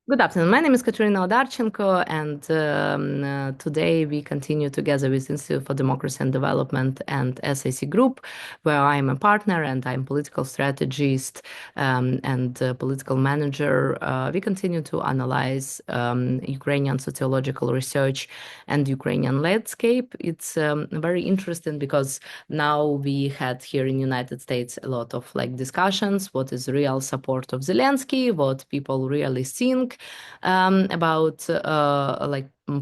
Good afternoon. My name is Katerina Odarchenko, and today we continue together with Institute for Democracy and Development and SAC Group, where I am a partner and I'm political strategist and political manager. We continue to analyze Ukrainian sociological research and Ukrainian landscape. It's very interesting because now we had here in United States a lot of discussions, what is real support of Zelensky, what people really think about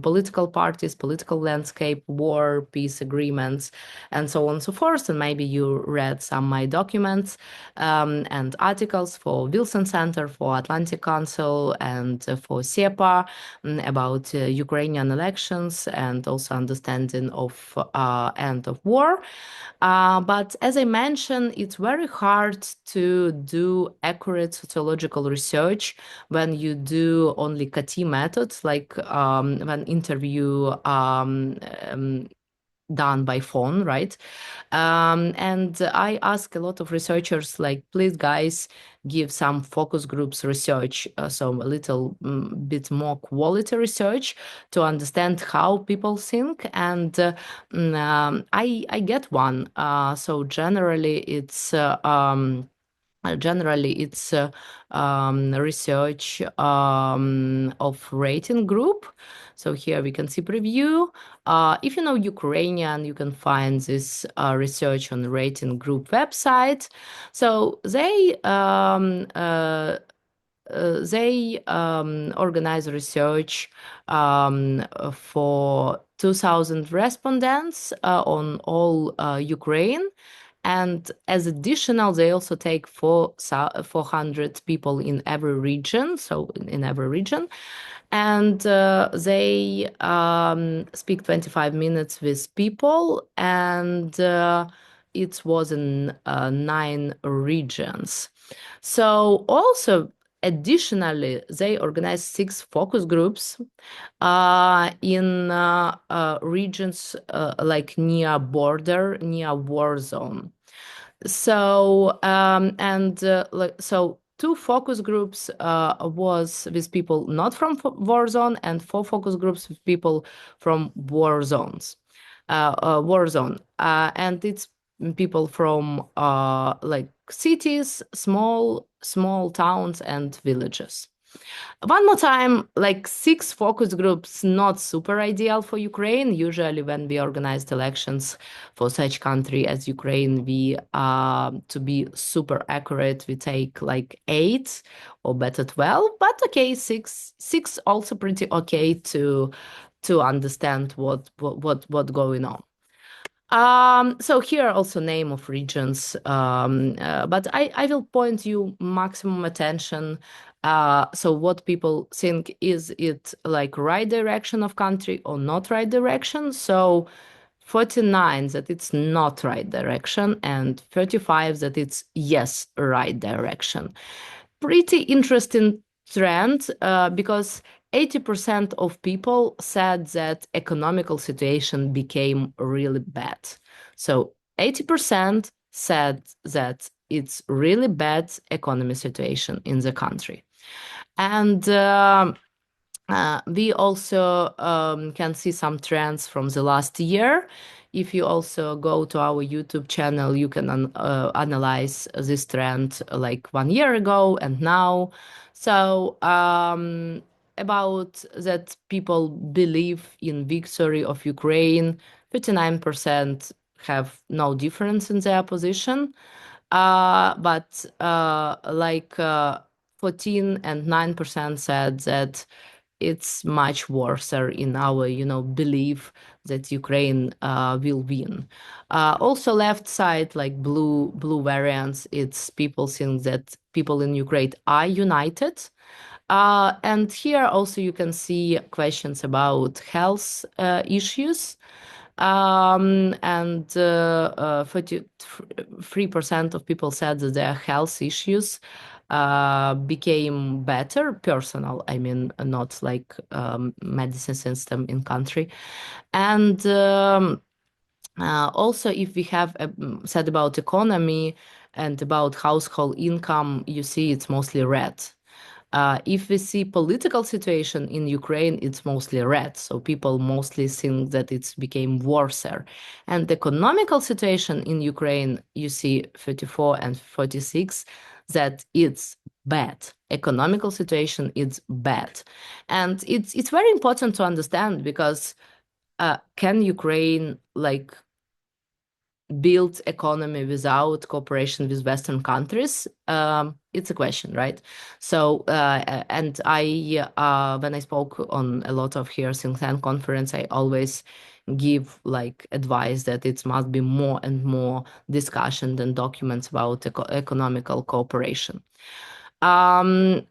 political parties, political landscape, war, peace agreements, and so on and so forth. And maybe you read some of my documents and articles for Wilson Center, for Atlantic Council, and for SEPA about Ukrainian elections and also understanding of end of war. But as I mentioned, it's very hard to do accurate sociological research when you do only CATI methods, like when interview done by phone, right? And I ask a lot of researchers, like, please, guys, give some focus groups research, so a little bit more quality research to understand how people think. And I get one. So generally, it's research of Rating Group. So here we can see preview. If you know Ukrainian, you can find this research on Rating Group website. So they organize research for 2,000 respondents on all Ukraine. And as additional, they also take 400 people in every region, so in every region. And they speak 25 minutes with people, and it was in 9 regions. So also, additionally, they organized 6 focus groups in regions like near border, near war zone. So so 2 focus groups was with people not from war zone, and 4 focus groups with people from war zones, war zone, and it's people from cities, small towns and villages. One more time, like 6 focus groups, not super ideal for Ukraine. Usually, when we organized elections for such country as Ukraine, we, to be super accurate, we take like 8 or better 12. But okay, six also pretty okay to understand what going on. So here are also name of regions, but I will point you maximum attention. So what people think, is it like right direction of country or not right direction? So 49 that it's not right direction, and 35 that it's yes, right direction. Pretty interesting trend, because 80% of people said that economical situation became really bad. So 80% said that it's really bad economy situation in the country. And we also can see some trends from the last year. If you also go to our YouTube channel, you can analyze this trend like 1 year ago and now. So about that people believe in victory of Ukraine, 59% have no difference in their position. But 14 and 9% said that it's much worse in our, belief that Ukraine will win. Also, left side, like blue variants, it's people think that people in Ukraine are united. And here also you can see questions about health issues. And 43% of people said that their health issues became better, personal, I mean, not like medicine system in country. And also, if we have said about economy and about household income, you see it's mostly red. If we see political situation in Ukraine, it's mostly red. So people mostly think that it's became worser. And the economical situation in Ukraine, you see 34 and 46, that it's bad. Economical situation is bad. And it's very important to understand because can Ukraine like build economy without cooperation with Western countries? It's a question, right? So, and when I spoke on a lot of here think tank conference, I always give like advice that it must be more and more discussion and documents about economical cooperation. Um,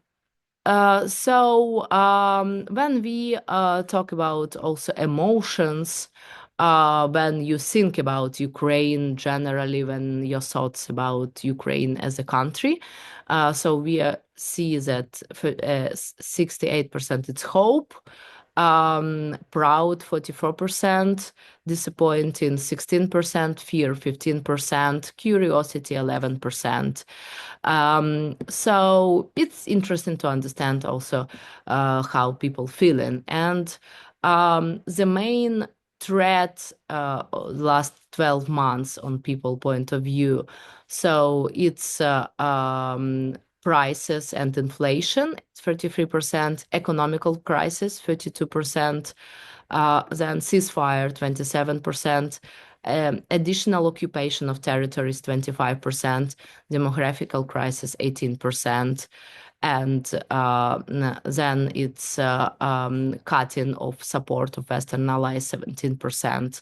when we talk about also emotions, when you think about Ukraine generally, when your thoughts about Ukraine as a country, so we see that 68% it's hope, proud 44%, disappointing 16%, fear 15%, curiosity 11%. So it's interesting to understand also how people feeling. And the main threat last 12 months on people point of view. So it's prices and inflation, 33%, economical crisis, 32%, then ceasefire, 27%, additional occupation of territories, 25%, demographical crisis, 18%, and then it's cutting of support of Western allies, 17%.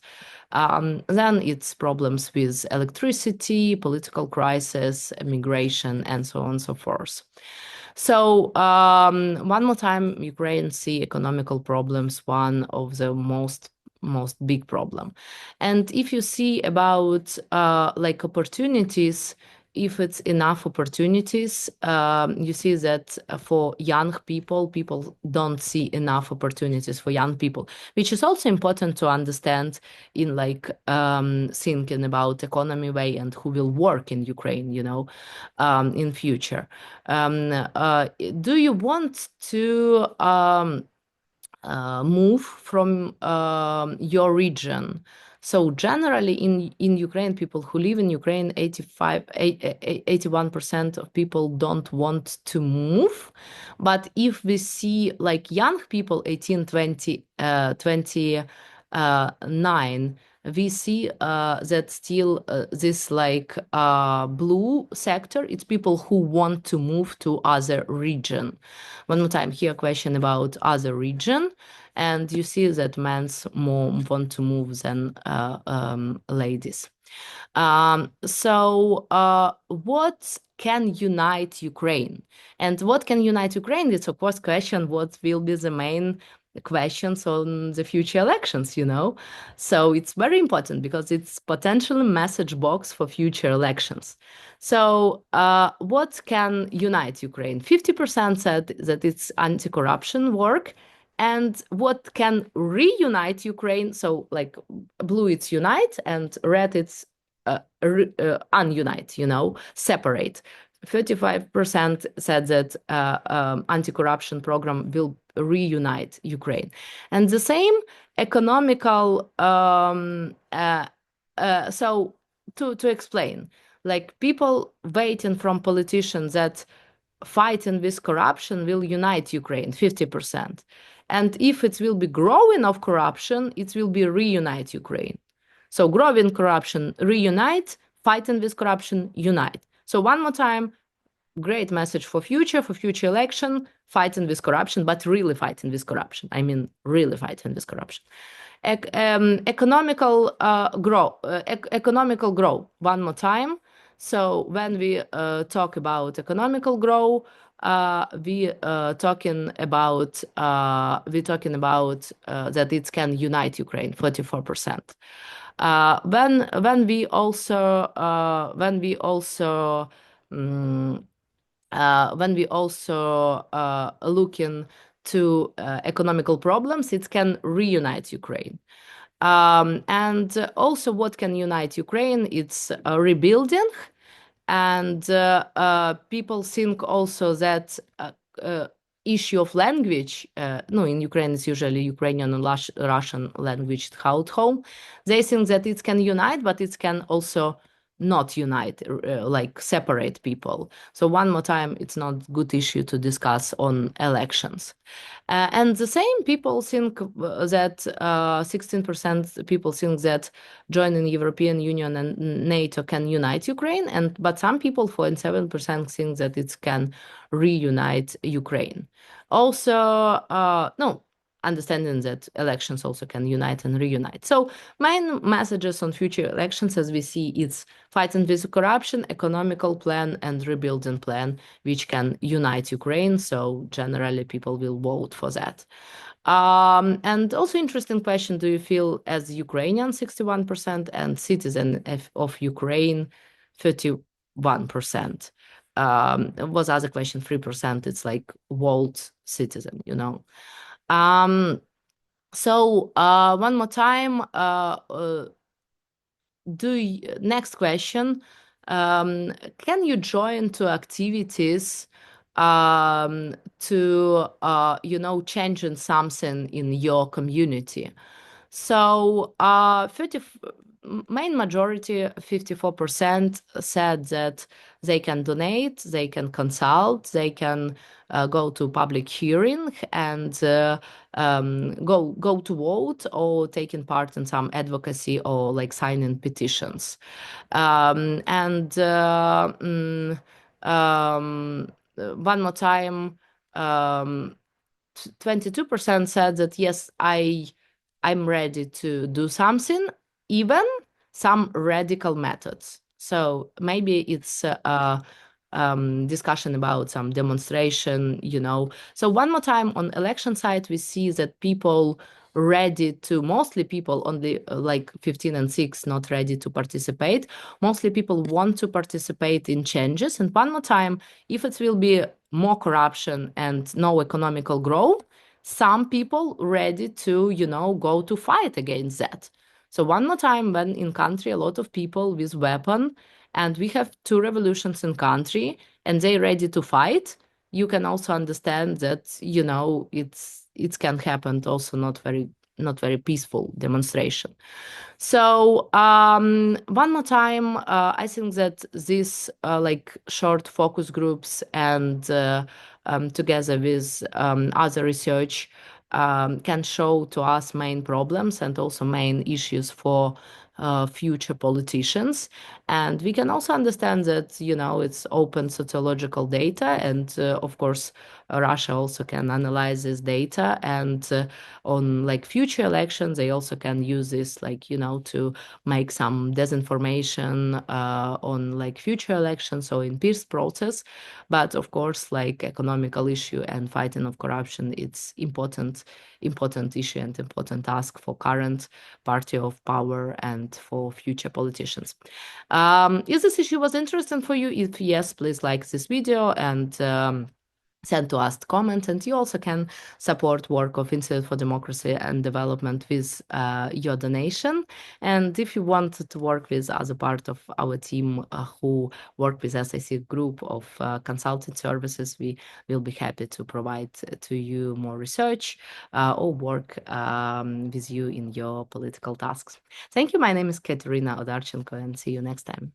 Then it's problems with electricity, political crisis, immigration, and so on and so forth. So one more time, Ukraine see economical problems, one of the most big problem. And if you see about like opportunities, if it's enough opportunities, you see that for young people, people don't see enough opportunities for young people, which is also important to understand in like thinking about economy way and who will work in Ukraine, in future. Do you want to move from your region? So generally in Ukraine, people who live in Ukraine, 81% of people don't want to move. But if we see like young people, 18, 20, 29, we see that still this like blue sector, it's people who want to move to other region. One more time here, question about other region. And you see that men more want to move than ladies. What can unite Ukraine? And what can unite Ukraine? It's of course question what will be the main questions on the future elections, So it's very important because it's potentially message box for future elections. So what can unite Ukraine? 50% said that it's anti-corruption work. And what can reunite Ukraine? So like blue, it's unite, and red, it's ununite, separate. 35% said that anti-corruption program will reunite Ukraine. And the same economical, so to explain, like people waiting from politicians that fighting with corruption will unite Ukraine, 50%. And if it will be growing of corruption, it will be reunite Ukraine. So growing corruption, reunite, fighting with corruption, unite. So one more time, great message for future election, fighting with corruption, but really fighting with corruption. I mean, really fighting with corruption. Economical growth, one more time. So when we talk about economical growth, we talking about that it can unite Ukraine, 44%. When we also looking to economical problems, it can reunite Ukraine. And also what can unite Ukraine, it's rebuilding. And people think also that issue of language, no, in Ukraine it's usually Ukrainian and Russian language household. They think that it can unite, but it can also not unite, like separate people. So one more time, it's not good issue to discuss on elections. And the same people think that 16% people think that joining European Union and NATO can unite Ukraine, but some people, 47%, think that it can reunite Ukraine. Also, no, understanding that elections also can unite and reunite. So main messages on future elections, as we see, it's fighting with corruption, economical plan, and rebuilding plan, which can unite Ukraine. So generally, people will vote for that. And also interesting question, do you feel as Ukrainian 61% and citizen of Ukraine 31%? Was other question 3%, it's like world citizen, you know. So one more time, next question, can you join to activities to changing something in your community? So main majority, 54%, said that they can donate, they can consult, they can go to public hearing and go to vote or taking part in some advocacy or like signing petitions. One more time, 22% said that yes, I'm ready to do something, even some radical methods. So maybe it's discussion about some demonstration, you know. So one more time on election side, we see that people ready to, mostly people only like 15 and 6 not ready to participate. Mostly people want to participate in changes. And one more time, if it will be more corruption and no economical growth, some people ready to, go to fight against that. So one more time, when in country, a lot of people with weapon, and we have two revolutions in country, and they ready to fight, you can also understand that, it can happen also not very peaceful demonstration. So one more time, I think that these like short focus groups and together with other research can show to us main problems and also main issues for future politicians. And we can also understand that, it's open sociological data. And of course, Russia also can analyze this data. And on like future elections, they also can use this, like, to make some disinformation on like future elections or in peace process. But of course, like economical issue and fighting of corruption, it's important issue and important task for current party of power and for future politicians. If this issue was interesting for you, if yes, please like this video and send to us comment. And you also can support work of Institute for Democracy and Development with your donation. And if you want to work with other part of our team who work with SIC group of consulting services, we will be happy to provide to you more research or work with you in your political tasks. Thank you. My name is Katerina Odarchenko, and see you next time.